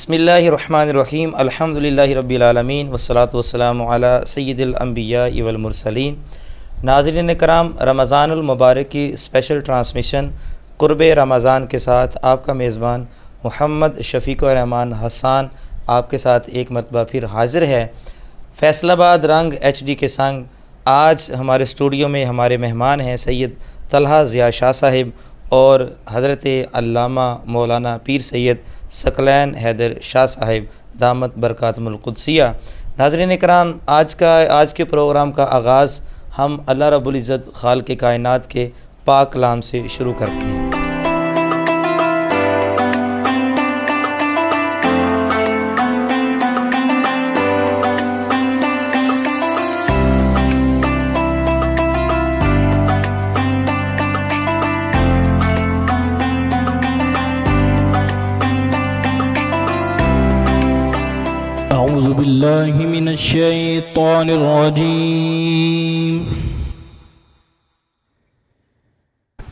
بسم اللہ الرحمن الرحیم الحمد للہ رب العالمین والصلاة والسلام علی سید الانبیاء والمرسلین۔ ناظرین کرام، رمضان المبارک کی اسپیشل ٹرانسمیشن قرب رمضان کے ساتھ آپ کا میزبان محمد شفیق الرحمان حسان آپ کے ساتھ ایک مرتبہ پھر حاضر ہے فیصل آباد رنگ HD کے سنگ۔ آج ہمارے اسٹوڈیو میں ہمارے مہمان ہیں سید طلحہ ضیاء شاہ صاحب اور حضرت علامہ مولانا پیر سید ثقلین حیدر شاہ صاحب دامت برکاتہم القدسیہ۔ ناظرین کرام، آج کے پروگرام کا آغاز ہم اللہ رب العزت خالق کائنات کے پاک کلام سے شروع کرتے ہیں۔ أعوذ بالله من الشيطان الرجيم.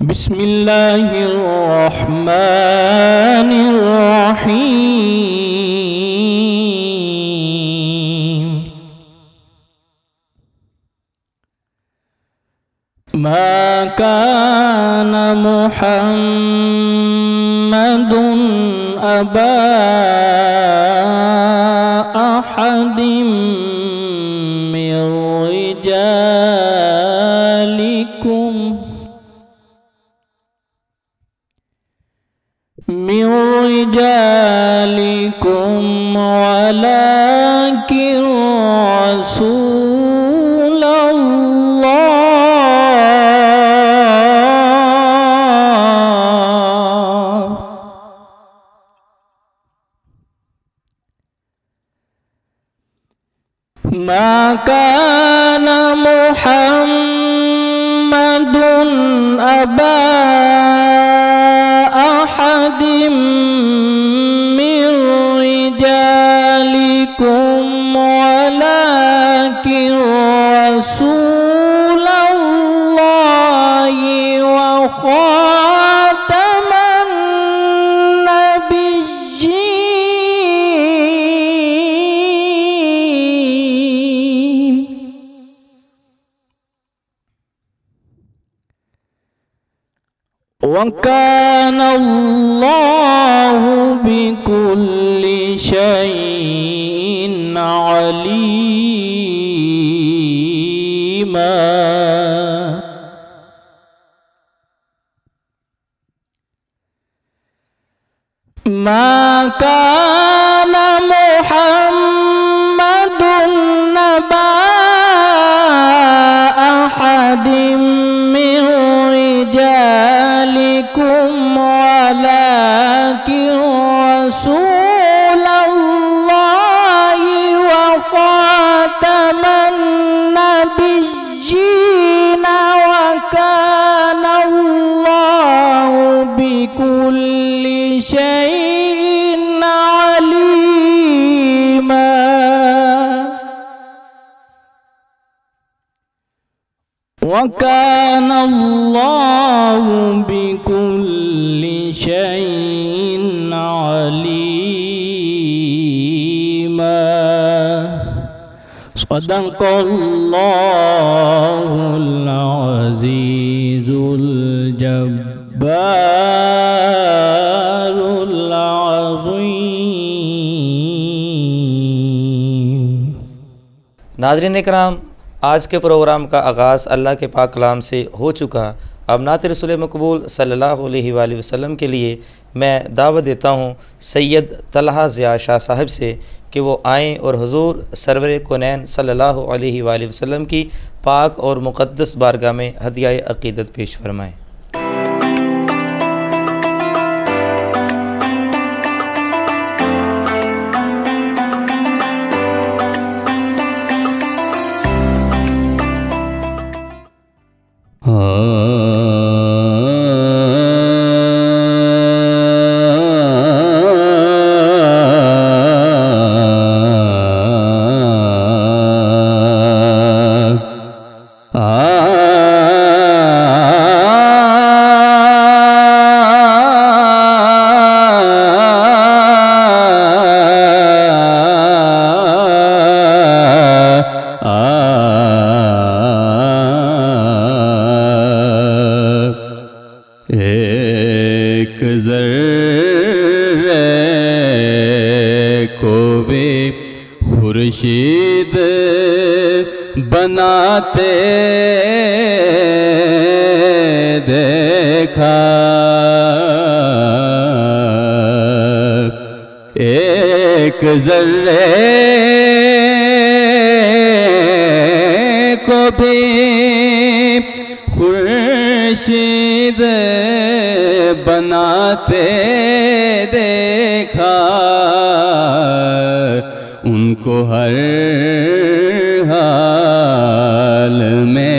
بسم الله الرحمن الرحيم. ما كان محمد أبا أحد من رجالكم ولكن رسول الله. ما كان محمد أبا أحد من رجالكم ولكن رسول الله وخاتم النبيين. وكان الله بكل شيء عليما. ما كان محمد أبا أحد من رجالكم ولكن رسول الله وخاتم النبيين وكان الله بكل شيء عليما. وكان الله بكل شيء عليما. صدق الله العزيز الجبار العظيم. ناظرین کرام، آج کے پروگرام کا آغاز اللہ کے پاک کلام سے ہو چکا۔ اب نعت رسول مقبول صلی اللہ علیہ وآلہ وسلم کے لیے میں دعوت دیتا ہوں سید طلحہ ضیاء شاہ صاحب سے کہ وہ آئیں اور حضور سرور کونین صلی اللہ علیہ وآلہ وسلم کی پاک اور مقدس بارگاہ میں ہدیہ عقیدت پیش فرمائیں۔ خورشید بناتے دیکھا، ایک ذرے کو بھی خورشید بناتے دیکھا، ان کو ہر حال میں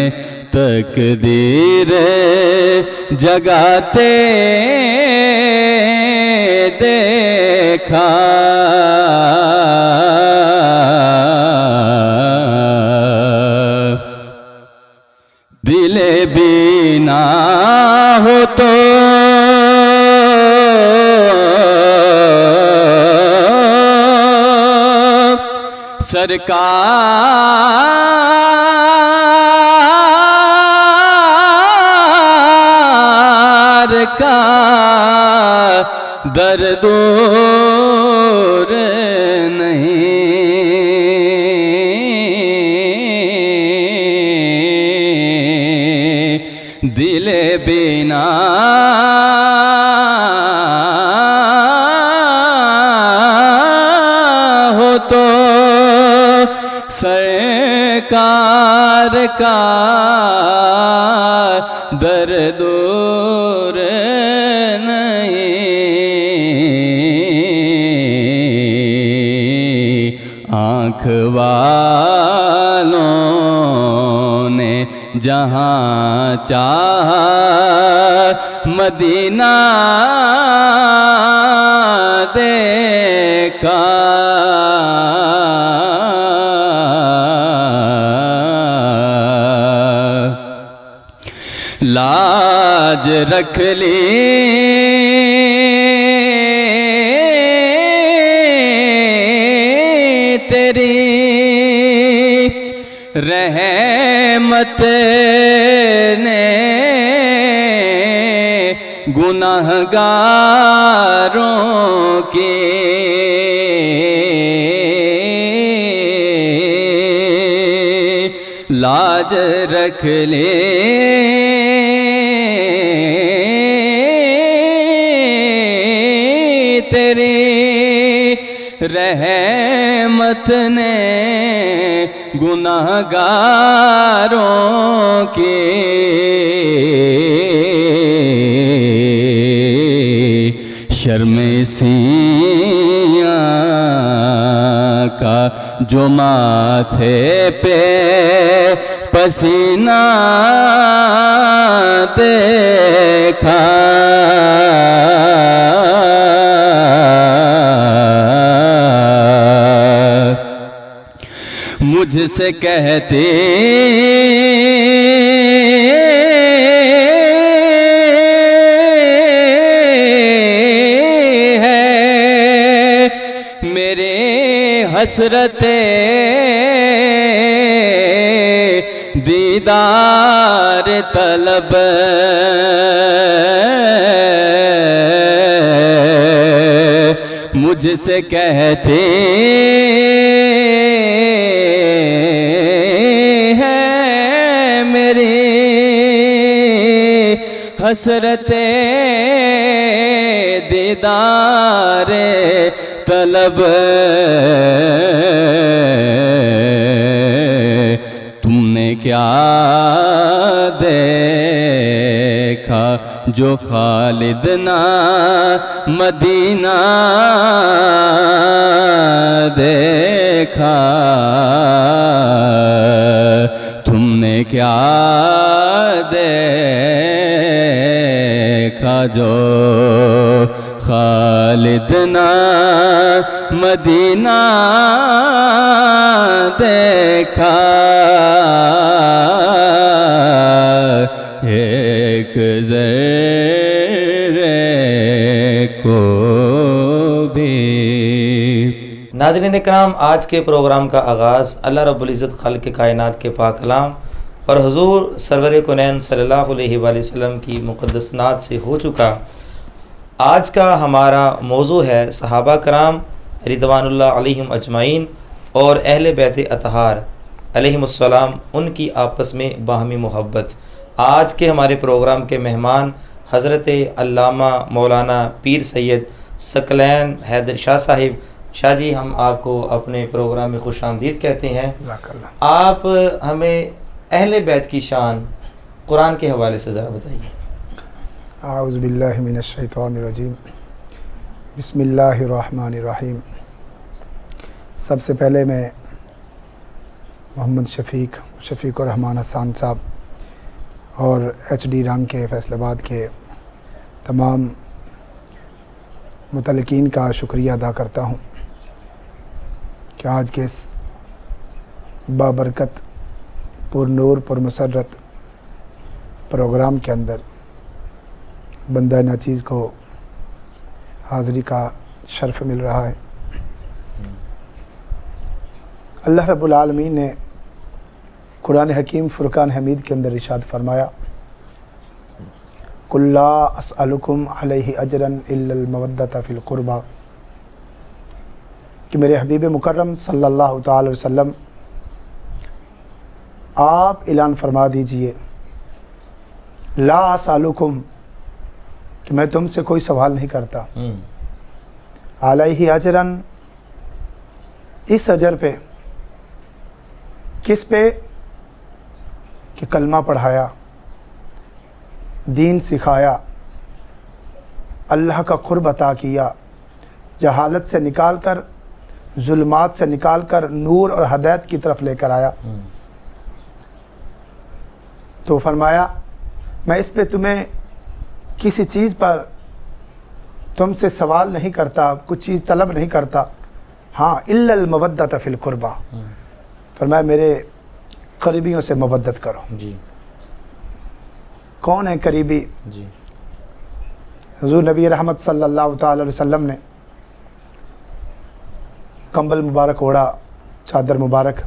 تقدیر جگاتے دیکھا، دل بینا ہو تو سرکار کا در دور نہیں، دل بینا ہو تو سرکار کا در دور نہیں، آنکھ والوں نے جہاں چاہا مدینہ دیکھا، لاج رکھ لی تیری رحمت نے گناہگاروں کی، لاج رکھ لے تیری رحمت نے گناہگاروں کی، شرم سیاں کا جو ماتھے پہ پسینہ دیکھا، مجھ سے کہتے ہیں میرے حسرت دیدار طلب، مجھ سے کہتے ہیں میری حسرت دیدار طلب، تم نے کیا دیکھا جو خالد نہ مدینہ دیکھا، تم نے کیا دیکھا جو خالد نہ مدینہ دیکھا، ایک ذرے کو بھی۔ ناظرین اکرام، آج کے پروگرام کا آغاز اللہ رب العزت خالق کائنات کے پاک کلام اور حضور سرور کونین صلی اللہ علیہ وآلہ وسلم کی مقدس نعت سے ہو چکا۔ آج کا ہمارا موضوع ہے صحابہ کرام رضوان اللہ علیہم اجمعین اور اہل بیت اطہار علیہم السلام ان کی آپس میں باہمی محبت۔ آج کے ہمارے پروگرام کے مہمان حضرت علامہ مولانا پیر سید ثقلین حیدر شاہ صاحب۔ شاہ جی، ہم آپ کو اپنے پروگرام میں خوش آمدید کہتے ہیں۔ آپ ہمیں اہل بیت کی شان قرآن کے حوالے سے ذرا بتائیے۔ اعوذ باللہ من الشیطان الرجیم، بسم اللہ الرحمن الرحیم۔ سب سے پہلے میں محمد شفیق الرحمان حسان صاحب اور ایچ ڈی رنگ کے فیصل آباد کے تمام متعلقین کا شکریہ ادا کرتا ہوں کہ آج کے اس بابرکت، پر نور، پر مسرت پروگرام کے اندر بندہ ناچیز کو حاضری کا شرف مل رہا ہے۔ اللہ رب العالمین نے قرآن حکیم فرقان حمید کے اندر ارشاد فرمایا، قُلْ لَا أَسْأَلُكُمْ عَلَيْهِ أَجْرًا إِلَّا الْمَوَدَّةَ فِي الْقُرْبَى، کہ میرے حبیب مکرم صلی اللہ تعالی وسلم آپ اعلان فرما دیجئے، لا أسألكم، کہ میں تم سے کوئی سوال نہیں کرتا، علیہ اجرن، اس اجر پہ، کس پہ؟ کہ کلمہ پڑھایا، دین سکھایا، اللہ کا قرب عطا کیا، جہالت سے نکال کر، ظلمات سے نکال کر نور اور ہدایت کی طرف لے کر آیا۔ تو فرمایا میں اس پہ تمہیں کسی چیز پر تم سے سوال نہیں کرتا، کچھ چیز طلب نہیں کرتا، ہاں الا المودۃ فی القربہ، فرمایا میرے قریبیوں سے مودت کرو۔ جی، کون ہے قریبی؟ جی، حضور نبی رحمت صلی اللہ تعالی علیہ وسلم نے کمبل مبارک اوڑھا، چادر مبارک،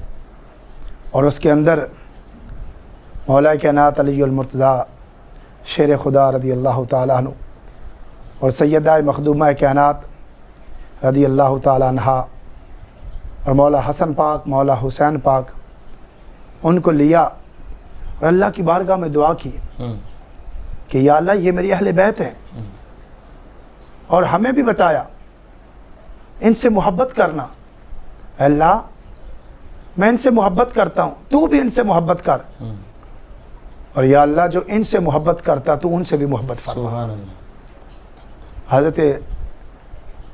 اور اس کے اندر مولا کائنات علی المرتضیٰ شیر خدا رضی اللہ تعالیٰ عنہ اور سیدہ مخدومہ کائنات رضی اللہ تعالیٰ عنہ اور مولا حسن پاک، مولا حسین پاک، ان کو لیا اور اللہ کی بارگاہ میں دعا کی کہ یا اللہ یہ میری اہل بیت ہیں، اور ہمیں بھی بتایا ان سے محبت کرنا، اے اللہ میں ان سے محبت کرتا ہوں، تو بھی ان سے محبت کر، اور یا اللہ جو ان سے محبت کرتا تو ان سے بھی محبت فرما۔ سبحان اللہ۔ حضرت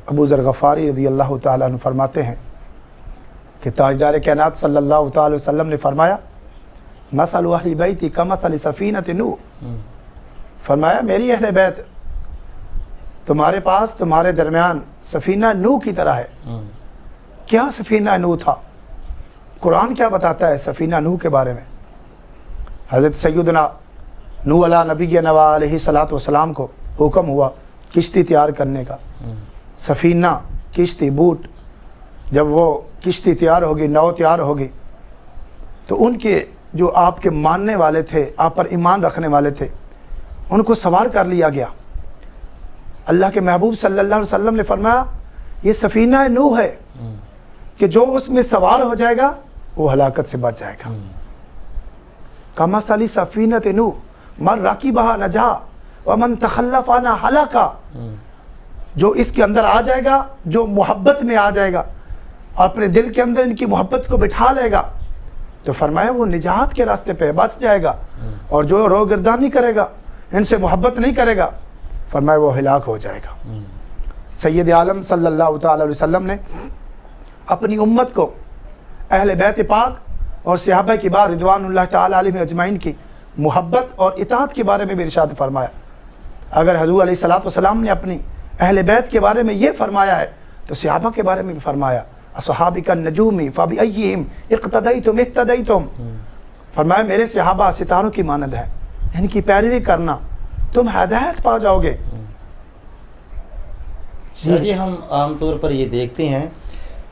ابو ذر غفاری رضی اللہ تعالیٰ عنہ فرماتے ہیں کہ تاجدار کائنات صلی اللہ تعالی وسلم نے فرمایا مثل اہل بیتی کمثل سفینۃ نوح، فرمایا میری اہل بیت تمہارے پاس، تمہارے درمیان سفینہ نوح کی طرح ہے۔ کیا سفینہ نوح تھا؟ قرآن کیا بتاتا ہے سفینہ نوح کے بارے میں؟ حضرت سیدنا نوح علیہ نبی نوا علیہ الصلوۃ والسلام کو حکم ہوا کشتی تیار کرنے کا۔ سفینہ، کشتی، بوٹ، جب وہ کشتی تیار ہوگی، نو تیار ہوگی، تو ان کے جو آپ کے ماننے والے تھے، آپ پر ایمان رکھنے والے تھے، ان کو سوار کر لیا گیا۔ اللہ کے محبوب صلی اللہ علیہ وسلم نے فرمایا یہ سفینہ نوح ہے کہ جو اس میں سوار ہو جائے گا وہ ہلاکت سے بچ جائے گا۔ کمثل سفینۃ نوح من رکبھا نجا ومن تخلف عنہا ہلکا، جو اس کے اندر آ جائے گا، جو محبت میں آ جائے گا اور اپنے دل کے اندر ان کی محبت کو بٹھا لے گا، تو فرمایا وہ نجات کے راستے پہ بچ جائے گا، اور جو روگردانی کرے گا، ان سے محبت نہیں کرے گا، فرمایا وہ ہلاک ہو جائے گا۔ سید عالم صلی اللہ تعالی علیہ وسلم نے اپنی امت کو اہل بیت پاک اور صحابہ کبار رضوان اللہ تعالی علیہم اجمعین کی محبت اور اطاعت کے بارے میں بھی ارشاد فرمایا۔ اگر حضور علیہ الصلوۃ والسلام نے اپنی اہل بیت کے بارے میں یہ فرمایا ہے تو صحابہ کے بارے میں بھی فرمایا، اصحابک النجوم فبأیہم اقتدیتم اہتدیتم، فرمایا میرے صحابہ ستاروں کی مانند ہیں، ان کی پیروی کرنا تم ہدایت پا جاؤ گے۔ جی، ہم عام طور پر یہ دیکھتے ہیں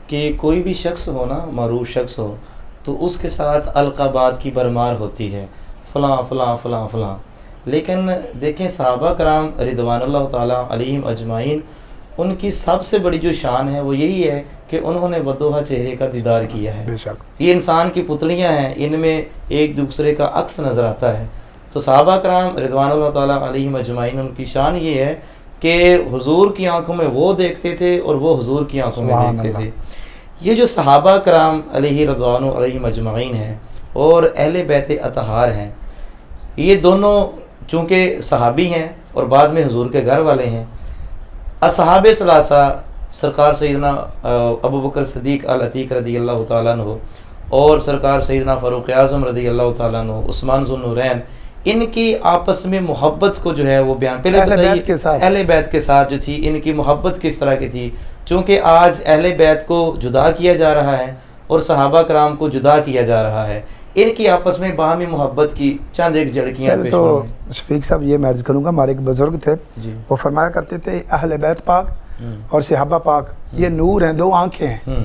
کہ کوئی بھی شخص ہو نا، معروف شخص ہو، تو اس کے ساتھ القابات کی برمار ہوتی ہے، فلاں فلاں فلاں فلاں، لیکن دیکھیں صحابہ کرام رضوان اللہ تعالیٰ علیہم اجمعین ان کی سب سے بڑی جو شان ہے وہ یہی ہے کہ انہوں نے وضوحا چہرے کا دیدار کیا ہے. بے شک یہ انسان کی پتلیاں ہیں، ان میں ایک دوسرے کا عکس نظر آتا ہے. تو صحابہ کرام رضوان اللہ تعالیٰ علیہم اجمعین ان کی شان یہ ہے کہ حضور کی آنکھوں میں وہ دیکھتے تھے اور وہ حضور کی آنکھوں میں سبحان دیکھتے اللہ. تھے. یہ جو صحابہ کرام علیہ رضوان علیہم اجمعین ہیں اور اہل بیت اطہار ہیں، یہ دونوں چونکہ صحابی ہیں اور بعد میں حضور کے گھر والے ہیں. اصحاب ثلاثہ سرکار سیدنا ابو بکر صدیق العتیق رضی اللہ تعالیٰ عنہ اور سرکار سیدنا فاروق اعظم رضی اللہ تعالیٰ عنہ، عثمان ذو النورین، ان کی آپس میں محبت کو جو ہے وہ بیان پہلے بتائیے اہل بیت کے ساتھ جو تھی ان کی محبت کس طرح کی تھی. چونکہ آج اہل بیت کو جدا کیا جا رہا ہے اور صحابہ کرام کو جدا کیا جا رہا ہے، ان کی آپس میں باہمی محبت کی چند ایک جھلکیاں پیش تو ہوئی. شفیق صاحب یہ میں عرض کروں گا، ہمارے ایک بزرگ تھے جی وہ فرمایا کرتے تھے اہل بیت پاک اور صحابہ پاک یہ نور ہیں، دو آنکھیں ہیں.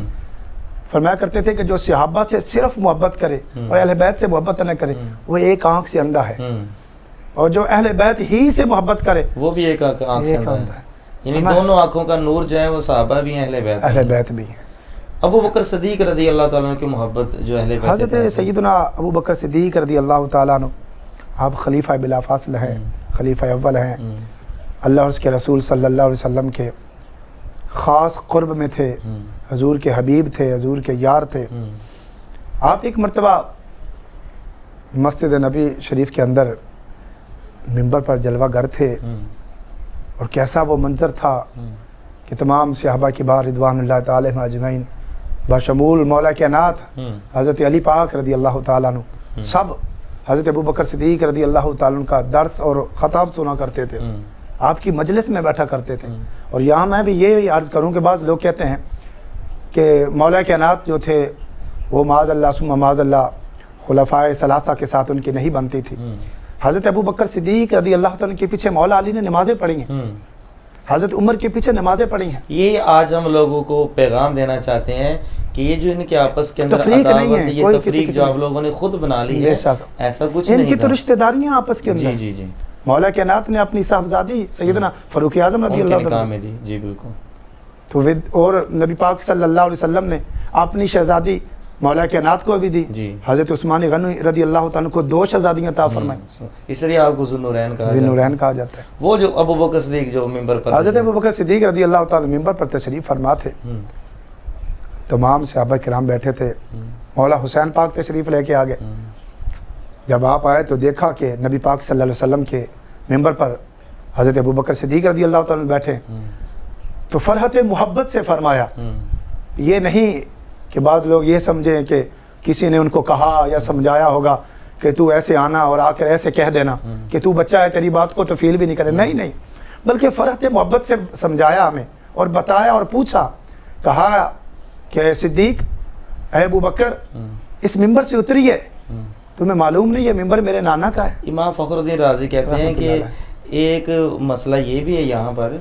فرمایا کرتے تھے کہ جو صحابہ سے صرف محبت کرے اور اہل بیت سے محبت نہ کرے وہ ایک آنکھ سے اندھا ہے، اور جو اہل بیت ہی سے محبت کرے وہ بھی ایک آنکھ سے ایک اندھا اندھا ہے. ہے. یعنی دونوں آنکھوں کا نور جو ہے وہ صحابہ بھی ہیں، اہل بیت بھی اہل ہیں. بیت بھی ہیں. ابو بکر صدیق رضی اللہ تعالیٰ عنہ کی محبت جو اہل بیت حضرت ہے، سیدنا ابو بکر صدیق رضی اللہ تعالیٰ عنہ آپ خلیفہ بلا فاصل ہیں، خلیفہ اول ہیں، اللہ اور اس کے رسول صلی اللہ علیہ وسلم کے خاص قرب میں تھے، حضور کے حبیب تھے، حضور کے یار تھے. آپ ایک مرتبہ مسجد نبی شریف کے اندر منبر پر جلوہ گر تھے، اور کیسا وہ منظر تھا کہ تمام صحابہ کبار رضوان اللہ تعالی اجمعین بشمول مولا کائنات حضرت علی پاک رضی اللہ تعالیٰ عنہ سب حضرت ابو بکر صدیق رضی اللہ تعالیٰ عنہ کا درس اور خطاب سنا کرتے تھے، آپ کی مجلس میں بیٹھا کرتے تھے. اور یہاں میں بھی یہ عرض کروں کہ بعض لوگ کہتے ہیں کہ مولا کائنات جو تھے وہ معاذ اللہ ثم معاذ اللہ خلفائے ثلاثہ کے ساتھ ان کی نہیں بنتی تھی. حضرت ابو بکر صدیق رضی اللہ تعالیٰ کے پیچھے مولا علی نے نمازیں پڑھی ہیں، حضرت عمر کے پیچھے نمازیں پڑھی ہیں. یہ آج ہم لوگوں کو پیغام دینا چاہتے ہیں کہ یہ جو ان کے آپس کے اندر تفریق نہیں عداوت ہے، ہے، یہ کوئی کسی تفریق کسی جو آپ لوگوں نے خود بنا لی ہے، بے شک. ایسا کچھ ان نہیں کی تھا. تو رشتہ داریاں آپس کے اندر. جی جی مولا کائنات نے اپنی صاحبزادی سیدنا فاروق اعظم رضی ان کے اللہ نکاح عنہ میں دی. جی بالکل. تو اور نبی پاک صلی اللہ علیہ وسلم نے اپنی شہزادی مولا کائنات کو بھی دی. جی. حضرت عثمان غنی رضی اللہ تعالیٰ کو 2 شہزادیاں عطا فرمائیں، اس لیے آپ کو ذو النورین کہا ذی جاتا ہے. النورین کہا جاتا ہے. وہ جو ابو بکر صدیق جو منبر پر حضرت ابو بکر صدیق رضی اللہ تعالیٰ منبر پر تشریف فرما تھے، تمام صحابہ کرام بیٹھے تھے، مولا حسین پاک تشریف لے کے آ گئے. جب آپ آئے تو دیکھا کہ نبی پاک صلی اللہ علیہ وسلم کے منبر پر حضرت ابو بکر صدیق رضی اللہ تعالیٰ بیٹھے تو فرحت محبت سے فرمایا. یہ نہیں کہ بعض لوگ یہ سمجھیں کہ کسی نے ان کو کہا یا سمجھایا ہوگا کہ تو ایسے آنا اور آ کر ایسے کہہ دینا کہ تو بچہ ہے تیری بات کو تو فیل بھی نہیں کرے. نہیں، بلکہ فرحت محبت سے سمجھایا ہمیں اور بتایا اور پوچھا، کہا کہ صدیق اے ابو بکر اس منبر سے اتریے، تمہیں معلوم نہیں یہ منبر میرے نانا کا ہے. امام فخر الدین رازی کہتے ہیں کہ ایک مسئلہ یہ بھی ہے یہاں پر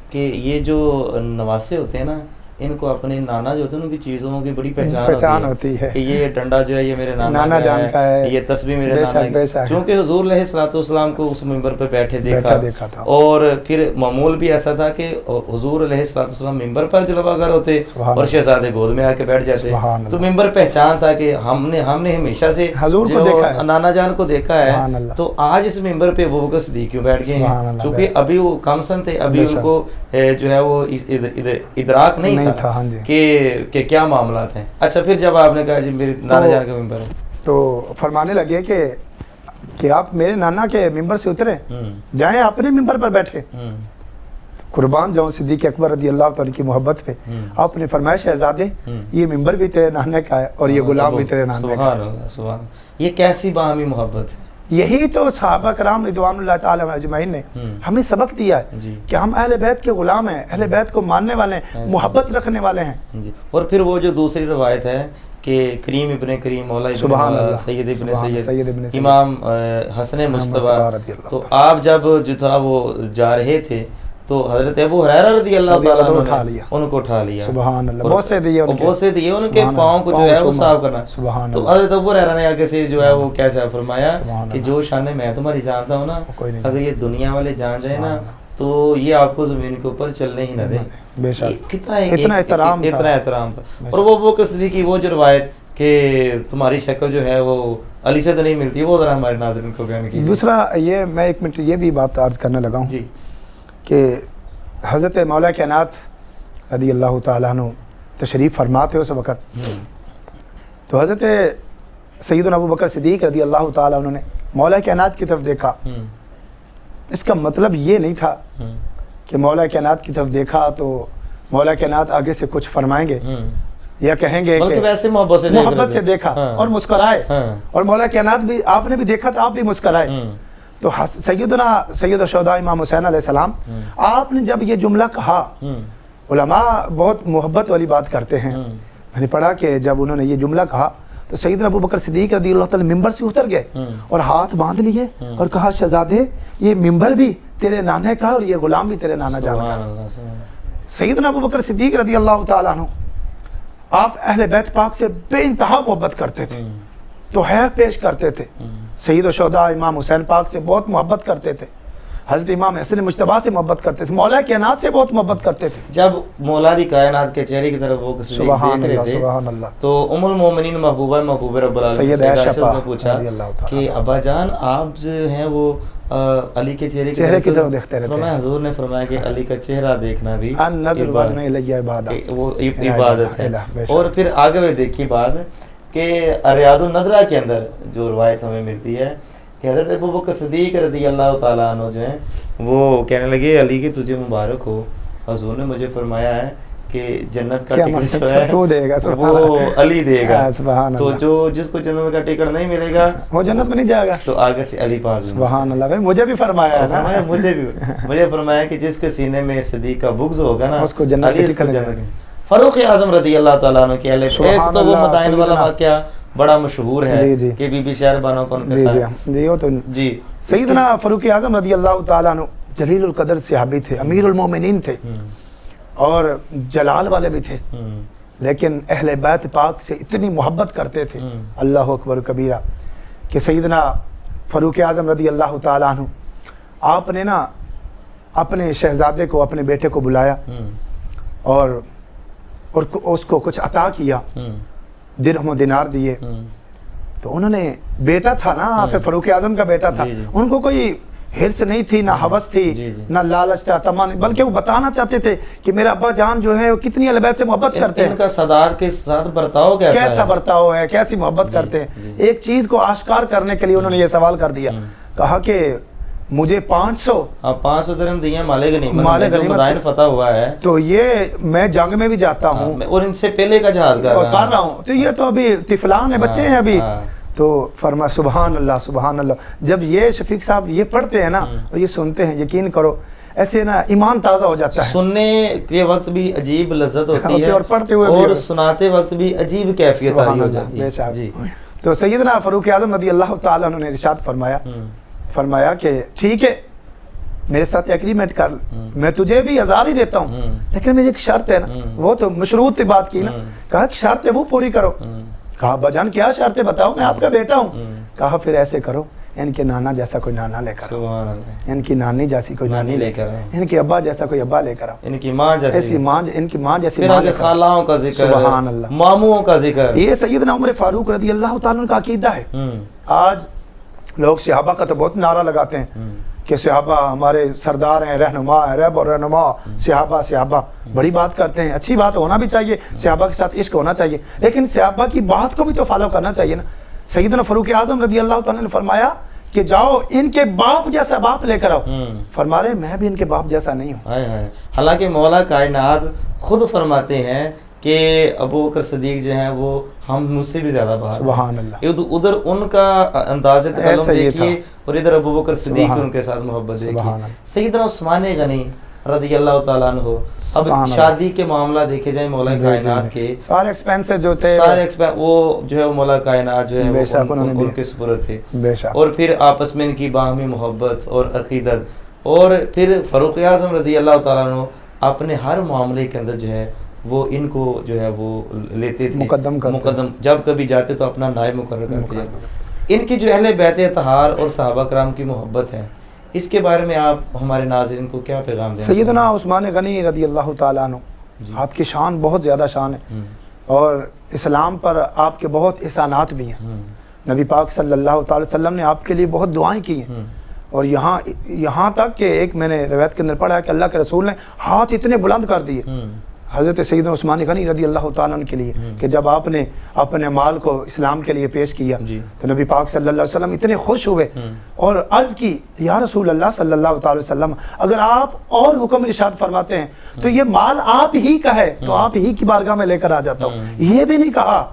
کہ یہ جو نواسے ہوتے ہیں نا، ان کو اپنے نانا جو ہوتے ہیں ان کی چیزوں کی بڑی پہچان ہوتی ہے کہ یہ ڈنڈا جو ہے یہ میرے نانا جان کا ہے، یہ تسبیح میرے نانا کی. چونکہ حضور علیہ الصلوۃ والسلام کو اس منبر پہ بیٹھے دیکھا تھا، اور پھر معمول بھی ایسا تھا کہ حضور علیہ الصلوۃ والسلام منبر پر جلوہ گر ہوتے اور شہزادے گود میں آ کے بیٹھ جاتے. تو منبر پہچان تھا کہ ہم نے ہمیشہ سے حضور کو دیکھا ہے، نانا جان کو دیکھا ہے. تو آج اس منبر پہ ابو بکر صدیق کیوں بیٹھ گئے ہیں؟ چونکہ ابھی وہ کم سن تھے، ابھی ان کو جو ہے وہ ادراک نہیں تھا کہ کیا معاملات ہیں. اچھا پھر جب آپ نے کہا جی میرے نانا جان کا ممبر ہے تو فرمانے لگے کہ آپ میرے نانا کے ممبر سے اترے، جائیں اپنے ممبر پر بیٹھے. قربان جاؤں صدیق اکبر رضی اللہ تعالیٰ کی محبت پہ. آپ نے فرمایا شہزادے یہ ممبر بھی تیرے نانے کا ہے اور یہ غلام بھی تیرے نانے کا ہے. سبحان اللہ. یہ کیسی باہمی محبت ہے. یہی تو صحابہ کرام رضوان اللہ تعالیٰ اجمعین نے ہمیں سبق دیا ہے کہ ہم اہل بیت کے غلام ہیں، اہل بیت کو ماننے والے ہیں، محبت رکھنے والے ہیں. اور پھر وہ جو دوسری روایت ہے کہ کریم ابن کریم مولا ابن سید ابن سید امام حسن مصطفیٰ، تو آپ جب جو تھا وہ جا رہے تھے تو حضرت ابو ہریرہ رضی اللہ تعالیٰ عنہ نے ان کو اٹھا لیا. سبحان اللہ. بوسے دیے ان کے پاؤں کو جو ہے وہ صاف کرنا. تو حضرت ابو ہریرہ نے آگے سے جو ہے وہ کیا فرمایا کہ جو شان میں تمہاری جانتا ہوں نا، اگر یہ دنیا والے جان جائیں نا تو یہ آپ کو زمین کے اوپر چلنے ہی نہ دیں. بے شک کتنا احترام تھا. اتنا احترام تھا. اور وہ بکر صدیق کی وہ جو روایت کہ تمہاری شکل جو ہے وہ علی سے تو نہیں ملتی, وہ ذرا ہمارے ناظرین کو بیان کیجیے. دوسرا یہ میں ایک منٹ یہ بھی بات عرض کرنے لگا ہوں جی کہ حضرت مولا کائنات رضی اللہ تعالیٰ عنہ تشریف فرماتے اس وقت, تو حضرت سیدنا ابو بکر صدیق رضی اللہ تعالیٰ عنہ نے مولا کائنات کی طرف دیکھا. اس کا مطلب یہ نہیں تھا کہ مولا کائنات کی طرف دیکھا تو مولا کائنات آگے سے کچھ فرمائیں گے یا کہیں گے کہ ویسے محبت سے دیکھا اور مسکرائے, اور مولا کائنات بھی آپ نے بھی دیکھا تو آپ بھی مسکرائے. تو سید الشہداء امام حسین علیہ السلام, آپ نے جب یہ جملہ کہا, علماء بہت محبت والی بات کرتے ہیں, میں نے پڑھا کہ جب انہوں نے یہ جملہ کہا تو سیدنا ابو بکر صدیق رضی اللہ تعالی ممبر سے اتر گئے اور ہاتھ باندھ لیے اور کہا شہزادے یہ ممبر بھی تیرے نانے کا اور یہ غلام بھی تیرے نانا جان کا. سیدنا ابو بکر صدیق رضی اللہ تعالیٰ عنہ آپ اہل بیت پاک سے بے انتہا محبت کرتے تھے, تو ہے پیش کرتے تھے. سید الشہداء امام حسین پاک سے بہت محبت کرتے تھے, حضرت امام حسن مجتبیٰ سے محبت کرتے تھے, مولا کائنات سے بہت محبت کرتے تھے. جب مولا دی کائنات کے چہرے کی طرف وہ دیکھ رہے تھے سبحان اللہ, تو ام المومنین محبوبہ رب العالمین سید عائشہ سے پوچھا کہ ابا جان آپ جو ہیں وہ علی کے چہرے کی طرف دیکھتے رہتے ہیں. حضور نے فرمایا کہ علی کا چہرہ دیکھنا بھی وہ عبادت عبادت ہے. اور پھر آگے میں دیکھی بات کہ ریاض الندرہ کے اندر جو روایت ہمیں ملتی ہے کہ حضرت ابو بکر صدیق رضی اللہ تعالیٰ عنہ جو ہیں وہ کہنے لگے علی کی تجھے مبارک ہو, حضور نے مجھے فرمایا ہے کہ جنت کا ٹکٹ جو ہے وہ علی دے گا. تو جو جس کو جنت کا ٹکٹ نہیں ملے گا وہ جنت میں نہیں جائے گا. تو آگے سے علی پاک سبحان اللہ, مجھے بھی فرمایا ہے نا, مجھے فرمایا کہ جس کے سینے میں صدیق کا بغض ہوگا نا اس کو جنت فاروق اعظم رضی اللہ تعالیٰ عنہ کے ایک تو وہ مدائن والا واقعہ بڑا مشہور ہے کہ بی بی شہر بانو کو ان کے ساتھ جی سیدنا فاروق اعظم رضی اللہ تعالیٰ عنہ جلیل القدر صحابی تھے, امیر المومنین تھے اور جلال والے بھی تھے, لیکن اہل بیت پاک سے اتنی محبت کرتے تھے اللہ اکبر کبیرہ کہ سیدنا فاروق اعظم رضی اللہ تعالیٰ عنہ آپ نے نا اپنے شہزادے کو, اپنے بیٹے کو بلایا اور اس کو کچھ عطا کیا, درہم و دینار دیے. تو انہوں نے بیٹا تھا نا, فاروق اعظم کا بیٹا تھا, ان کو کوئی حرص نہیں تھی, نہ ہوس تھی, نہ لالچ تھا, تمام, بلکہ وہ بتانا چاہتے تھے کہ میرا ابا جان جو ہے وہ کتنی اہل بیت سے محبت کرتے ہیں, ان کا صدارت کے ساتھ برتاؤ کیسا برتاؤ ہے, کیسی محبت کرتے ہیں. ایک چیز کو آشکار کرنے کے لیے انہوں نے یہ سوال کر دیا, کہا کہ مجھے 500 درہم دیے مال غنیمت جو مدائن فتح ہوا ہے, تو یہ میں جنگ میں بھی جاتا ہوں اور ان سے پہلے کا جہاد کر رہا ہوں, تو یہ تو ابھی طفلان ہے, بچے ہیں ابھی. تو فرما سبحان اللہ سبحان اللہ, جب یہ شفیق صاحب یہ پڑھتے ہیں نا اور یہ سنتے ہیں, یقین کرو ایسے نا ایمان تازہ ہو جاتا ہے. سننے کے وقت بھی عجیب لذت ہوتی ہے اور پڑھتے ہوئے اور سناتے وقت بھی عجیب کیفیت آری ہو جاتی ہے. جی تو سیدنا فاروق اعظم رضی اللہ تعالیٰ عنہ نے ارشاد فرمایا کہ ٹھیک ہے میرے ساتھ ایگریمنٹ کر, میں تجھے بھی 1000 ہی دیتا ہوں, لیکن میری ایک شرط ہے نا, وہ تو مشروط کی بات کی نا, کہا کہ شرط ہے وہ پوری کرو. کہا بجان کیا شرط ہے بتاؤ, میں آپ کا بیٹا ہوں. کہا پھر ایسے کرو, ان کے نانا جیسا کوئی نانا لے کر آؤ, ان کی نانی جیسی کوئی نانی لے کر آؤ, ان کے ابا جیسا کوئی ابا لے کر آؤ, ان کی ماں جیسی ان کی ماں جیسی ماں, خالوں کا ذکر, سبحان اللہ, ماموں کا ذکر. یہ سیدنا عمر فاروق رضی اللہ تعالیٰ عنہ کا عقیدہ ہے. آج لوگ صحابہ کا تو بہت نعرہ لگاتے ہیں کہ صحابہ ہمارے سردار ہیں, رہنما ہیں, رہب اور رہنما, صحابہ بڑی بات کرتے ہیں, اچھی بات ہونا بھی چاہیے, صحابہ کے ساتھ عشق ہونا چاہیے, لیکن صحابہ کی بات کو بھی تو فالو کرنا چاہیے نا. سیدنا فاروق اعظم رضی اللہ تعالیٰ نے فرمایا کہ جاؤ ان کے باپ جیسا باپ لے کر آؤ. فرما رہے میں بھی ان کے باپ جیسا نہیں ہوں. حالانکہ مولا کائنات خود فرماتے ہیں کہ ابو بکر صدیق جو ہیں وہ ہم مجھ سے بھی زیادہ باہر, سبحان اللہ. ادھر ان کا انداز تکلم دیکھیے اور ادھر ابو بکر صدیق ان کے ساتھ محبت دیکھیے. سیدنا عثمان غنی رضی اللہ تعالیٰ عنہ, اب شادی کے معاملہ دیکھے جائیں مولا کائنات کے سارے ایکسپینس جو تھے, وہ جو ہے مولا کائنات جو ہے ان کے سپرد تھے, اور پھر آپس میں ان کی باہمی محبت اور عقیدت, اور پھر فاروق اعظم رضی اللہ تعالیٰ عنہ اپنے ہر معاملے کے اندر جو ہے وہ ان کو جو ہے وہ لیتے تھے مقدم, جب کبھی جاتے تو اپنا نائب مقرر کرتے ہیں. ان کی جو اہل بیت اطہار اور صحابہ کرام کی محبت ہے, اس کے بارے میں آپ ہمارے ناظرین کو کیا پیغام دینا سیدنا عثمان غنی رضی اللہ تعالیٰ عنہ، آپ کی شان بہت زیادہ شان ہے، اور اسلام پر آپ کے بہت احسانات بھی ہیں۔ نبی پاک صلی اللہ تعالی وسلم نے آپ کے لیے بہت دعائیں کی ہیں، اور یہاں تک کہ ایک میں نے روایت کے اندر پڑھا ہے کہ اللہ کے رسول نے ہاتھ اتنے بلند کر دیے حضرت سیدنا عثمان غنی رضی اللہ تعالیٰ عنہ کے لیے کہ جب آپ نے اپنے مال کو اسلام کے لیے پیش کیا تو نبی پاک صلی اللہ علیہ وسلم اتنے خوش ہوئے اور عرض کی یا رسول اللہ صلی اللہ تعالی وسلم، اگر آپ اور حکم ارشاد فرماتے ہیں تو یہ مال آپ ہی کا ہے تو آپ ہی کی بارگاہ میں لے کر آ جاتا ہوں۔ یہ بھی نہیں کہا،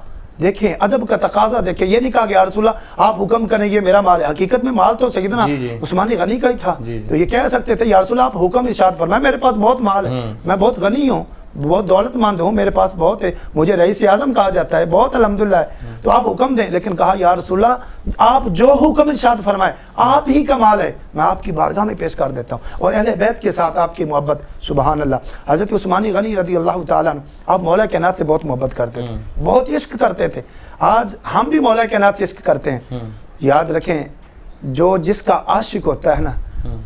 دیکھیں ادب کا تقاضا دیکھیں، یہ نہیں کہا کہ یا رسول اللہ آپ حکم کریں یہ میرا مال ہے، حقیقت میں مال تو سیدنا عثمان غنی کا ہی تھا، تو یہ کہہ سکتے تھے یا رسول اللہ آپ حکم ارشاد فرمائیں، میرے پاس بہت مال ہے، میں بہت غنی ہوں، بہت دولت مند ہوں، میرے پاس بہت ہے، مجھے رئیس اعظم کہا جاتا ہے، بہت الحمدللہ ہے، تو آپ حکم دیں۔ لیکن کہا یا رسول اللہ آپ جو حکم ارشاد فرمائیں آپ ہی کا مال ہے، میں آپ کی بارگاہ میں پیش کر دیتا ہوں، اور اہل بیت کے ساتھ آپ کی محبت، سبحان اللہ۔ حضرت عثمان غنی رضی اللہ تعالیٰ عنہ آپ مولا کائنات سے بہت محبت کرتے تھے، بہت عشق کرتے تھے، آج ہم بھی مولا کائنات سے عشق کرتے ہیں۔ یاد رکھیں جو جس کا عاشق ہوتا ہے نا،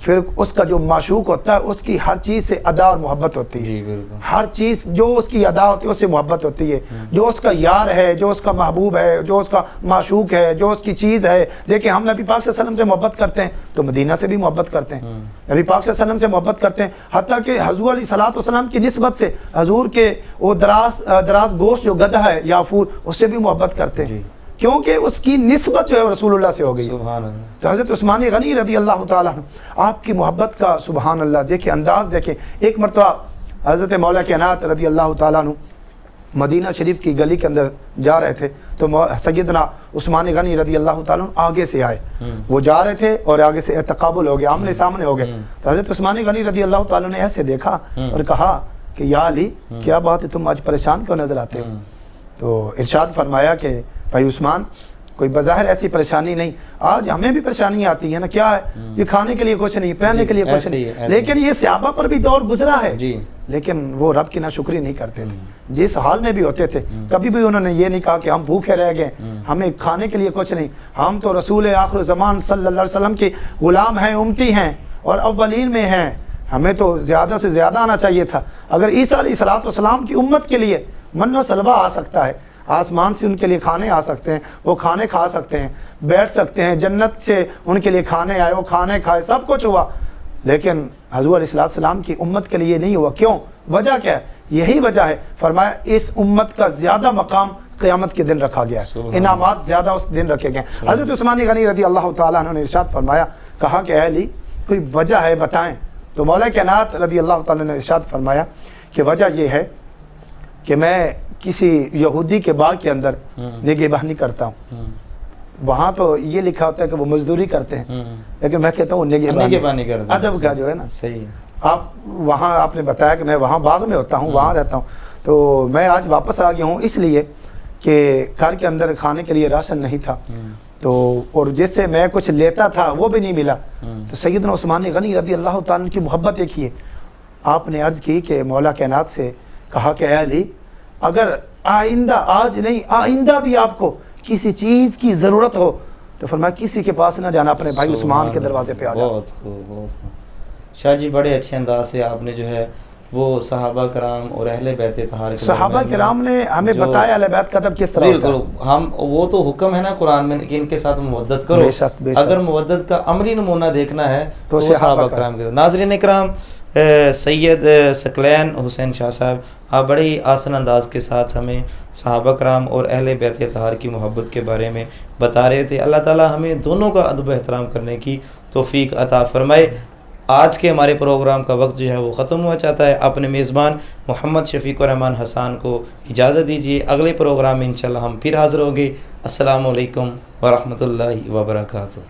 پھر اس کا جو معشوق ہوتا ہے اس کی ہر چیز سے ادا اور محبت ہوتی ہے، ہر چیز جو اس کی ادا ہوتی ہے اس سے محبت ہوتی ہے، جو اس کا یار ہے، جو اس کا محبوب ہے، جو اس کا معشوق ہے، جو اس کی چیز ہے۔ دیکھیں ہم نبی پاک صلی اللہ علیہ وسلم سے محبت کرتے ہیں تو مدینہ سے بھی محبت کرتے ہیں، نبی پاک صلی اللہ علیہ وسلم سے محبت کرتے ہیں، حتیٰ کہ حضور علیہ الصلوۃ والسلام کی نسبت سے حضور کے وہ دراز گوشت جو گدھا ہے یافور اس سے بھی محبت کرتے ہیں، کیونکہ اس کی نسبت جو ہے رسول اللہ سے ہو گئی۔ سبحان اللہ۔ تو حضرت عثمان غنی رضی اللہ تعالیٰ عنہ آپ کی محبت کا سبحان اللہ دیکھیں انداز دیکھیں۔ ایک مرتبہ حضرت مولا کائنات رضی اللہ تعالیٰ عنہ مدینہ شریف کی گلی کے اندر جا رہے تھے تو سیدنا عثمان غنی رضی اللہ تعالیٰ عنہ آگے سے آئے، وہ جا رہے تھے اور آگے سے تقابل ہو گیا، آمنے سامنے ہو گئے، تو حضرت عثمان غنی رضی اللہ تعالیٰ نے ایسے دیکھا اور کہا کہ یا علی کیا بات ہے، تم آج پریشان کیوں نظر آتے ہو؟ تو ارشاد فرمایا کہ بھائی عثمان کوئی بظاہر ایسی پریشانی نہیں، آج ہمیں بھی پریشانی آتی ہے نا، کیا ہے یہ کھانے کے لیے کچھ نہیں، پہننے کے لیے کچھ نہیں، لیکن یہ صحابہ پر بھی دور گزرا ہے، لیکن وہ رب کی ناشکری نہیں کرتے تھے، جس حال میں بھی ہوتے تھے کبھی بھی انہوں نے یہ نہیں کہا کہ ہم بھوکے رہ گئے، ہمیں کھانے کے لیے کچھ نہیں، ہم تو رسول آخر زمان صلی اللہ علیہ وسلم کے غلام ہیں، امتی ہیں اور اولین میں ہیں، ہمیں تو زیادہ سے زیادہ آنا چاہیے تھا۔ اگر عیسیٰ علیہ الصلوۃ والسلام کی امت کے لیے من و سلوہ آ سکتا ہے، آسمان سے ان کے لیے کھانے آ سکتے ہیں، وہ کھانے کھا سکتے ہیں، بیٹھ سکتے ہیں، جنت سے ان کے لیے کھانے آئے، وہ کھانے کھائے، سب کچھ ہوا، لیکن حضور علیہ السلام کی امت کے لیے نہیں ہوا۔ کیوں؟ وجہ کیا ہے؟ یہی وجہ ہے، فرمایا اس امت کا زیادہ مقام قیامت کے دن رکھا گیا ہے، انعامات زیادہ اس دن رکھے گئے ہیں۔ حضرت عثمان غنی رضی اللہ تعالیٰ عنہ نے ارشاد فرمایا، کہا کہ اے علی کوئی وجہ ہے بتائیں، تو مولا کائنات رضی اللہ تعالیٰ نے ارشاد فرمایا کہ وجہ یہ ہے کہ میں کسی یہودی کے باغ کے اندر نگہبانی کرتا ہوں، وہاں تو یہ لکھا ہوتا ہے کہ وہ مزدوری کرتے ہیں، لیکن میں کہتا ہوں نگہبانی کرتے ہیں، ادب کا جو ہے نا، صحیح آپ وہاں آپ نے بتایا کہ میں وہاں باغ میں ہوتا ہوں، وہاں رہتا ہوں، تو میں آج واپس آ گیا ہوں اس لیے کہ گھر کے اندر کھانے کے لیے راشن نہیں تھا، تو اور جس سے میں کچھ لیتا تھا وہ بھی نہیں ملا، تو سیدنا عثمان غنی رضی اللہ تعالیٰ کی محبت دیکھیے، آپ نے عرض کی کہ مولا کائنات سے، کہا کہ اے علی اگر آئندہ، آج نہیں آئندہ بھی آپ کو کسی چیز کی ضرورت ہو تو فرمایا کسی کے پاس نہ جانا، اپنے بھائی عثمان کے دروازے پہ آ جانا۔ بہت خوب شاہ جی، بڑے اچھے انداز سے آپ نے جو ہے وہ صحابہ کرام اور اہل بیت طہار کے صحابہ کرام نے ہمیں بتایا اہل بیت کا ادب کس طرح ہوتا ہے۔ ہم وہ تو حکم ہے نا قرآن میں کہ ان کے ساتھ مودت کرو، اگر مودت کا عملی نمونہ دیکھنا ہے تو صحابہ کرام کے۔ ناظرین اکرام، سید ثقلین حسین شاہ صاحب آپ بڑے ہی آسان انداز کے ساتھ ہمیں صحابہ کرام اور اہل بیت طہار کی محبت کے بارے میں بتا رہے تھے۔ اللہ تعالی ہمیں دونوں کا ادب و احترام کرنے کی توفیق عطا فرمائے۔ آج کے ہمارے پروگرام کا وقت جو ہے وہ ختم ہوا چاہتا ہے، اپنے میزبان محمد شفیق الرحمان حسان کو اجازت دیجیے، اگلے پروگرام میں انشاءاللہ ہم پھر حاضر ہوں گے۔ السلام علیکم ورحمۃ اللہ وبرکاتہ۔